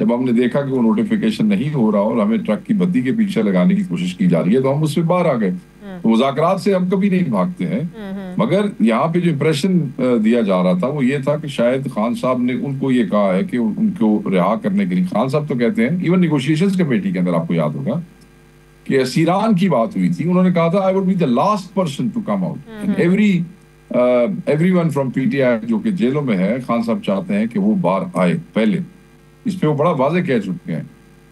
جب ہم نے دیکھا کہ وہ نوٹیفیکیشن نہیں ہو رہا اور ہمیں ٹرک کی بدی کے پیچھے لگانے کی کوشش کی جا رہی ہے تو ہم اس سے باہر آ گئے. تو مذاکرات سے ہم کبھی نہیں بھاگتے ہیں, مگر یہاں پہ جو امپریشن دیا جا رہا تھا وہ یہ تھا کہ شاید خان صاحب نے ان کو یہ کہا ہے کہ ان کو رہا کرنے کے لیے, خان صاحب تو کہتے ہیں ایون نیگوشیشنز کمیٹی کے اندر آپ کو یاد ہوگا کہ اسیران کی بات ہوئی تھی, انہوں نے کہا تھا I would be the last person to come out. And everyone from PTI جو کہ جیلوں میں ہے, خان صاحب چاہتے ہیں کہ وہ باہر آئے پہلے. اس پہ وہ بڑا واضح کہہ چکے ہیں.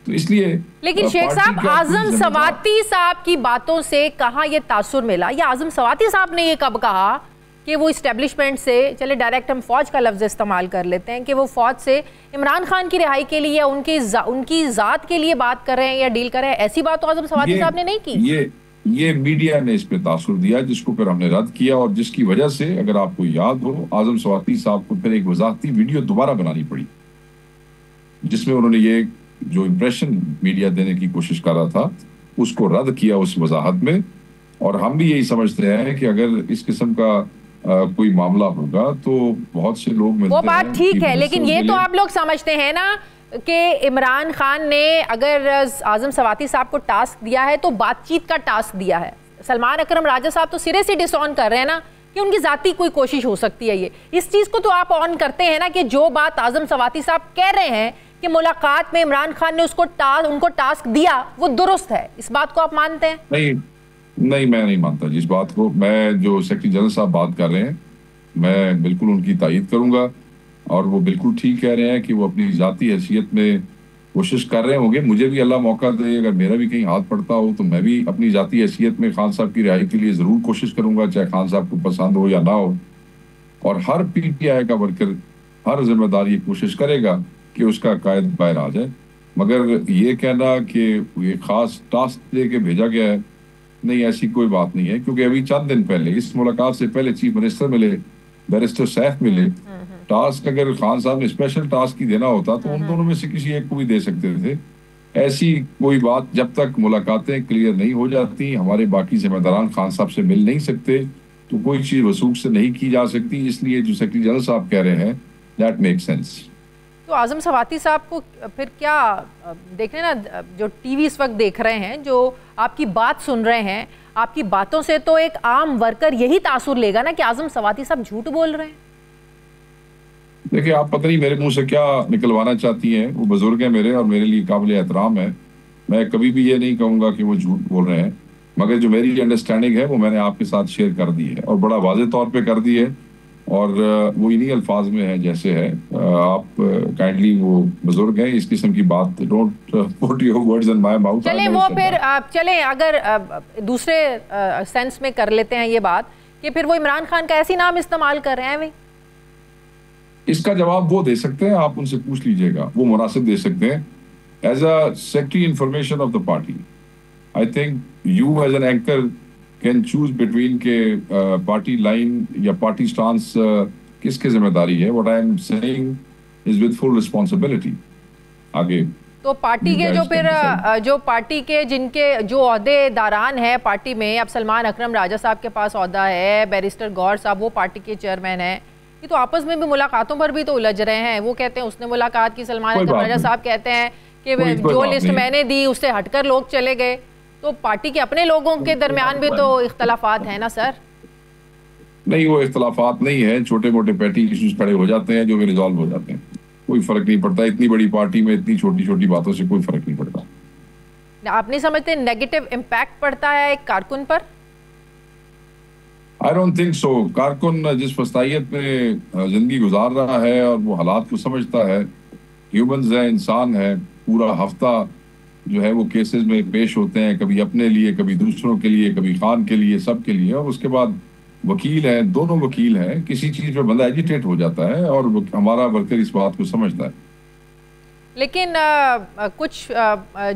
تو اس لیے لیکن شیخ صاحب اعظم سواتی صاحب کی باتوں سے کہاں یہ تاثر ملا, یا اعظم سواتی صاحب نے یہ کب کہا کہ وہ اسٹیبلشمنٹ سے, چلے ڈائریکٹ ہم فوج کا لفظ استعمال کر لیتے ہیں, کہ وہ فوج سے عمران خان کی رہائی کے لیے یا ان کی ذات کے لیے بات کر رہے ہیں یا ڈیل کر رہے ہیں؟ ایسی بات تو اعظم سواتی صاحب نے نہیں کی. یہ میڈیا نے اس پہ تاثر دیا جس کو پھر ہم نے رد کیا, اور جس کی وجہ سے اگر آپ کو یاد ہو اعظم سواتی صاحب کو پھر ایک وضاحتی ویڈیو دوبارہ بنانی پڑی جس میں انہوں نے یہ جو امپریشن میڈیا دینے کی کوشش کر رہا تھا اس کو رد کیا اس وضاحت میں. اور ہم بھی یہی سمجھتے ہیں کہ اگر اس قسم کا کوئی معاملہ ہوگا تو بہت سے لوگ ملتے ہیں. وہ بات ٹھیک ہے, لیکن یہ تو آپ لوگ سمجھتے ہیں نا کہ عمران خان نے اگر اعظم سواتی صاحب کو ٹاسک دیا ہے تو بات چیت کا ٹاسک دیا ہے. سلمان اکرم راجہ صاحب تو سرے سے ڈس آن کر رہے ہیں نا کہ ان کی ذاتی کوئی کوشش ہو سکتی ہے. اس چیز کو تو آپ آن کرتے ہیں نا کہ جو بات اعظم سواتی صاحب کہہ رہے ہیں کہ ملاقات میں عمران خان نے ان کو ٹاسک دیا وہ درست ہے. اس بات کو آپ مانتے ہیں؟ نہیں میں نہیں مانتا جس بات کو. میں جو سیکرٹری جنرل صاحب بات کر رہے ہیں میں بالکل ان کی تائید کروں گا, اور وہ بالکل ٹھیک کہہ رہے ہیں کہ وہ اپنی ذاتی حیثیت میں کوشش کر رہے ہوں گے. مجھے بھی اللہ موقع دے, اگر میرا بھی کہیں ہاتھ پڑتا ہو تو میں بھی اپنی ذاتی حیثیت میں خان صاحب کی رہائی کے لیے ضرور کوشش کروں گا, چاہے خان صاحب کو پسند ہو یا نہ ہو. اور ہر پی ٹی آئی کا ورکر, ہر ذمہ دار یہ کوشش کرے گا کہ اس کا قائد باہر آ جائے. مگر یہ کہنا کہ یہ خاص ٹاسک دے کے بھیجا گیا ہے, نہیں, ایسی کوئی بات نہیں ہے. کیونکہ ابھی چند دن پہلے اس ملاقات سے پہلے چیف منسٹر ملے, بیرسٹر سیف ملے. ٹاسک اگر خان صاحب نے اسپیشل ٹاسک ہی دینا ہوتا تو ان دونوں میں سے کسی ایک کو بھی دے سکتے تھے. ایسی کوئی بات جب تک ملاقاتیں کلیئر نہیں ہو جاتی, ہمارے باقی ذمہ داران خان صاحب سے مل نہیں سکتے, تو کوئی چیز وثوق سے نہیں کی جا سکتی. اس لیے جو سیکرٹری جنرل صاحب کہہ رہے ہیں دیٹ میک سینس. تو اعظم سواتی صاحب کو پھر کیا دیکھ رہے ہیں نا, جو ٹی وی اس وقت دیکھ رہے ہیں, جو آپ کی بات سن رہے ہیں, آپ کی باتوں سے تو ایک عام ورکر یہی تاثر لے گا نا کہ اعظم سواتی صاحب جھوٹ بول رہے ہیں. دیکھیں, آپ پتہ نہیں میرے منہ سے کیا نکلوانا چاہتی ہیں. وہ بزرگ ہیں میرے اور میرے لیے قابل احترام ہے. میں کبھی بھی یہ نہیں کہوں گا کہ وہ جھوٹ بول رہے ہیں, مگر جو میری انڈرسٹینڈنگ ہے وہ میں نے آپ کے ساتھ شیئر کر دی ہے, اور بڑا واضح طور پہ کر دی ہے, اور وہ انہی الفاظ میں ہے جیسے ہے. آپ کائنڈلی, وہ بزرگ ہیں, اس قسم کی بات don't put your words in my mouth. چلیں وہ پھر چلیں اگر دوسرے سینس میں کر لیتے ہیں یہ بات کہ پھر وہ عمران خان کا ایسی نام استعمال کر رہے ہیں. اس کا جواب وہ دے سکتے ہیں, آپ ان سے پوچھ لیجئے گا, وہ مناسب دے سکتے ہیں. As a secretary information of the party, I think you as an anchor can choose between کے پارٹی لائن یا پارٹی سٹانس کس کے ذمہ داری ہے. What I am seeing is with full responsibility. آگے تو پارٹی کے جو پارٹی کے جن کے جو عہدے داران ہیں پارٹی میں, اب سلمان اکرم راجہ صاحب کے پاس عہدہ ہے, بیرسٹر گور صاحب وہ پارٹی کے چیئرمین ہیں, یہ تو آپس میں بھی ملاقاتوں پر بھی تو الجھ رہے ہیں. وہ کہتے ہیں اس نے ملاقات کی, سلمان اکرم راجہ صاحب کہتے ہیں کہ جو لسٹ میں نے دی اس سے ہٹ کر لوگ چلے گئے. تو پارٹی کے اپنے لوگوں کے درمیان بھی تو اختلافات ہیں نا سر. نہیں, وہ اختلافات نہیں ہیں, چھوٹے موٹے پیٹی ایشوز کھڑے ہو جاتے ہیں جو ریزالو ہو جاتے ہیں. کوئی فرق نہیں پڑتا, اتنی بڑی پارٹی میں اتنی چھوٹی چھوٹی باتوں سے کوئی فرق نہیں پڑتا. آپ نہیں سمجھتے نیگیٹو امپیکٹ پڑتا ہے ایک کارکن پر؟ I don't think so. کارکن جس فستائیت میں زندگی گزار رہا ہے اور وہ حالات کو سمجھتا ہے, ہیومنز ہیں, انسان ہے, پورا ہفتہ جو ہے وہ کیسز میں پیش ہوتے ہیں, کبھی اپنے لیے, کبھی دوسروں کے لیے, کبھی خان کے لیے, سب کے لیے. اور اس کے بعد وکیل ہیں, دونوں وکیل ہیں, کسی چیز پہ بندہ ایجیٹیٹ ہو جاتا ہے, اور ہمارا ورکر اس بات کو سمجھتا ہے. لیکن کچھ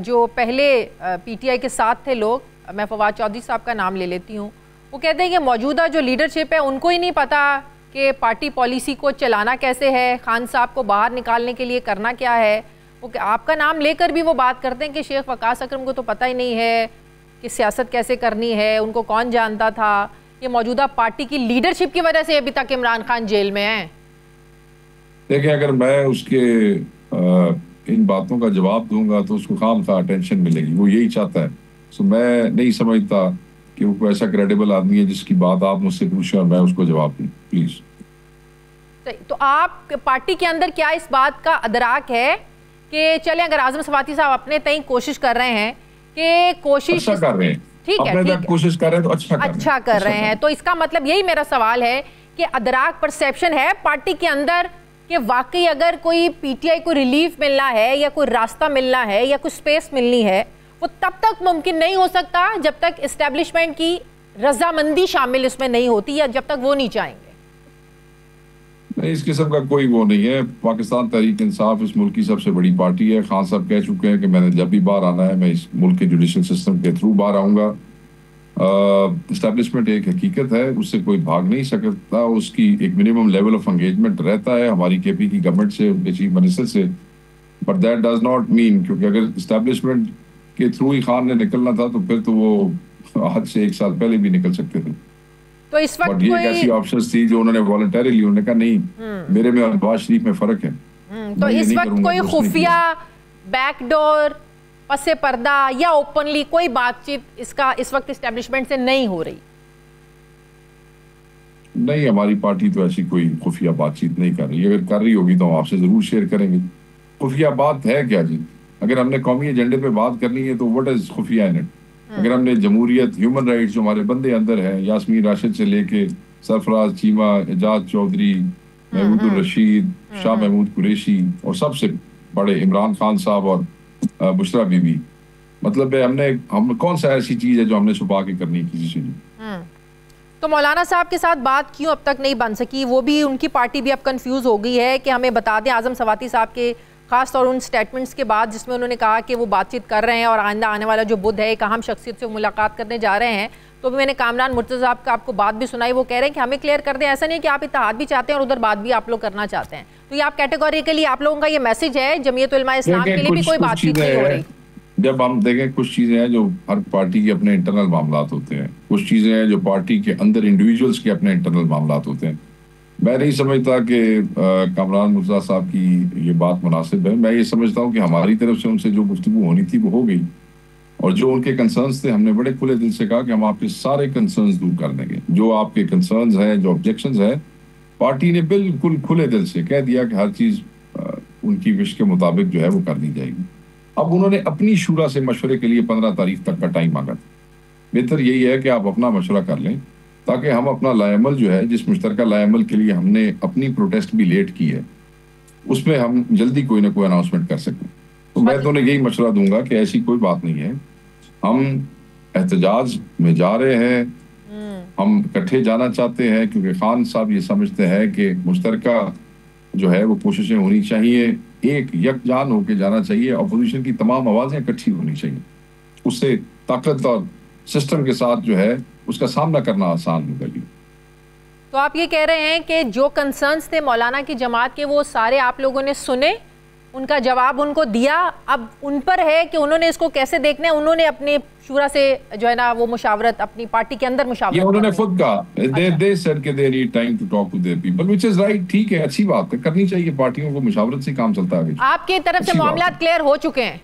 جو پہلے پی ٹی آئی کے ساتھ تھے لوگ, میں فواد چودھری صاحب کا نام لے لیتی ہوں, وہ کہتے ہیں کہ موجودہ جو لیڈرشپ ہے ان کو ہی نہیں پتا کہ پارٹی پالیسی کو چلانا کیسے ہے, خان صاحب کو باہر نکالنے کے لیے کرنا کیا ہے. وہ آپ کا نام لے کر بھی وہ بات کرتے ہیں کہ شیخ وقاص اکرم کو تو پتہ ہی نہیں ہے کہ سیاست کیسے کرنی ہے, ان کو کون جانتا تھا. یہ موجودہ پارٹی کی لیڈرشپ کی وجہ سے ابھی تک عمران خان جیل میں ہیں. دیکھیں, اگر میں اس کے ان باتوں کا جواب دوں گا تو اس کو خام خواہ اٹینشن ملے گی. وہ یہی چاہتا ہے. سو میں نہیں سمجھتا کہ وہ کوئی ایسا کریڈیبل آدمی ہے جس کی بات آپ مجھ سے پوچھیں اور میں اس کو جواب دوں. پلیز. تو آپ پارٹی کے اندر کیا اس بات کا ادراک ہے کہ چلیں اگر اعظم سواتی صاحب اپنے تئیں کوشش کر رہے ہیں کہ کوشش اچھا کر رہے ہیں, ٹھیک ہے کوشش کر رہے ہیں تو اچھا کر رہے ہیں, تو اس کا مطلب یہی میرا سوال ہے کہ ادراک پرسیپشن ہے پارٹی کے اندر کہ واقعی اگر کوئی پی ٹی آئی کو ریلیف ملنا ہے یا کوئی راستہ ملنا ہے یا کوئی سپیس ملنی ہے, وہ تب تک ممکن نہیں ہو سکتا جب تک اسٹیبلشمنٹ کی رضامندی شامل اس میں نہیں ہوتی یا جب تک وہ نہیں چاہیں گے. نہیں, اس قسم کا کوئی وہ نہیں ہے. پاکستان تحریک انصاف اس ملک کی سب سے بڑی پارٹی ہے. خان صاحب کہہ چکے ہیں کہ میں نے جب بھی باہر آنا ہے میں اس ملک کے جوڈیشل سسٹم کے تھرو باہر آؤں گا. اسٹیبلشمنٹ ایک حقیقت ہے, اس سے کوئی بھاگ نہیں سکتا. اس کی ایک منیمم لیول آف انگیجمنٹ رہتا ہے ہماری کے پی کی گورنمنٹ سے, ان کے چیف منسٹر سے. But that does not mean, کیونکہ اگر اسٹیبلشمنٹ کے تھرو ہی خان نے نکلنا تھا تو پھر تو وہ آج سے 1 سال پہلے بھی نکل سکتے تھے. تو اس وقت یہ ایسی آپشنز تھی جو انہوں نے والنٹریلی, انہوں نے کہا نہیں میرے میں اور نواز شریف میں فرق ہے. تو اس وقت کوئی خفیہ بیک ڈور, پس پردہ یا اوپنلی کوئی بات چیت اس وقت اسٹیبلشمنٹ سے نہیں ہو رہی؟ نہیں, ہماری پارٹی تو ایسی کوئی خفیہ بات چیت نہیں کر رہی. اگر کر رہی ہوگی تو ہم آپ سے ضرور شیئر کریں گے. خفیہ بات ہے کیا جی؟ اگر ہم نے قومی ایجنڈے پہ بات کرنی ہے تو واٹ از خفیہ ان اٹ؟ اگر ہم نے جمہوریت, ہیومن رائٹس جو ہمارے بندے اندر ہیں, یاسمین راشد سے لے کے سرفراز چیمہ, اعجاز چودھری, محمود الرشید, شاہ محمود قریشی اور سب سے بڑے عمران خان صاحب اور بشرا بی بی, مطلب ہے ہم کون سا ایسی چیز ہے جو ہم نے چھپا کے کرنی کسی سے. تو مولانا صاحب کے ساتھ بات کیوں اب تک نہیں بن سکی؟ وہ بھی, ان کی پارٹی بھی اب کنفیوز ہو گئی ہے کہ ہمیں بتا دیں اعظم سواتی صاحب کے خاص طور ان سٹیٹمنٹس کے بعد جس میں انہوں نے کہا کہ وہ بات چیت کر رہے ہیں اور آئندہ آنے والا جو بدھ ہے ایک اہم شخصیت سے ملاقات کرنے جا رہے ہیں. تو بھی میں نے کامران مرتضی صاحب کا آپ کو بات بھی سنائی, وہ کہہ رہے ہیں کہ ہمیں کلیئر کر دیں. ایسا نہیں کہ آپ اتحاد بھی چاہتے ہیں اور ادھر بات بھی آپ لوگ کرنا چاہتے ہیں. تو یہ آپ کیٹیگوریکلی آپ لوگوں کا یہ میسج ہے جمعیت علماء اسلام کے لیے بھی کوئی بات چیت نہیں ہو رہی؟ جب ہم دیکھیں کچھ چیزیں ہیں جو ہر پارٹی کے اپنے انٹرنل معاملات ہوتے ہیں, کچھ چیزیں ہیں جو پارٹی کے اندر انڈیویجولز کے اپنے انٹرنل معاملات ہوتے ہیں. میں نہیں سمجھتا کہ کامران مرتضیٰ صاحب کی یہ بات مناسب ہے. میں یہ سمجھتا ہوں کہ ہماری طرف سے ان سے جو گفتگو ہونی تھی وہ ہو گئی, اور جو ان کے کنسرنز تھے ہم نے بڑے کھلے دل سے کہا کہ ہم آپ کے سارے کنسرنز دور کر دیں گے. جو آپ کے کنسرنز ہیں, جو آبجیکشنز ہیں, پارٹی نے بالکل کھلے دل سے کہہ دیا کہ ہر چیز ان کی وش کے مطابق جو ہے وہ کر دی جائے گی. اب انہوں نے اپنی شورا سے مشورے کے لیے 15 تاریخ تک کا ٹائم مانگا تھا. بہتر یہی ہے کہ آپ اپنا مشورہ کر لیں تاکہ ہم اپنا لائے عمل جو ہے, جس مشترکہ لائے عمل کے لیے ہم نے اپنی پروٹیسٹ بھی لیٹ کی ہے, اس میں ہم جلدی کوئی نہ کوئی اناؤنسمنٹ کر سکیں. تو میں تو انہیں یہی مشورہ دوں گا کہ ایسی کوئی بات نہیں ہے. ہم احتجاج میں جا رہے ہیں, ہم اکٹھے جانا چاہتے ہیں کیونکہ خان صاحب یہ سمجھتے ہیں کہ مشترکہ جو ہے وہ کوششیں ہونی چاہیے, ایک یکجان ہو کے جانا چاہیے, اپوزیشن کی تمام آوازیں اکٹھی ہونی چاہیے. اس سے طاقت اور سسٹم کے ساتھ جو ہے اس کا سامنا کرنا آسان ہوگا. تو آپ یہ کہہ رہے ہیں کہ جو کنسرنز تھے مولانا کی جماعت کے وہ سارے آپ لوگوں نے سنے, ان کا جواب ان کو دیا, اب ان پر ہے کہ انہوں نے اس کو کیسے دیکھنا ہے. انہوں نے اپنے شورا سے جو ہے نا وہ مشاورت اپنی پارٹی کے اندر مشاورت, یہ انہوں نے خود کہا they said کہ they need time to talk to their people, which is right. ٹھیک ہے, اچھی بات ہے, کرنی چاہیے. پارٹیوں کو مشاورت سے کام چلتا ہے. آپ کی طرف سے معاملات کلیئر ہو چکے ہیں؟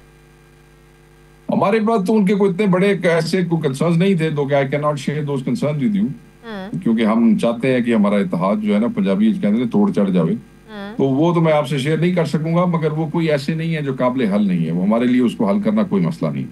ہمارے پاس تو ان کے کوئی اتنے بڑے ایسے کوئی کنسرنز نہیں تھے تو کہ I cannot share those concerns with you, کیونکہ ہم چاہتے ہیں کہ ہمارا اتحاد جو ہے نا پنجابی کہتے ہیں توڑ چڑھ جاوے. تو وہ تو میں آپ سے شیئر نہیں کر سکوں گا, مگر وہ کوئی ایسے نہیں ہے جو قابل حل نہیں ہے. وہ ہمارے لیے اس کو حل کرنا کوئی مسئلہ نہیں.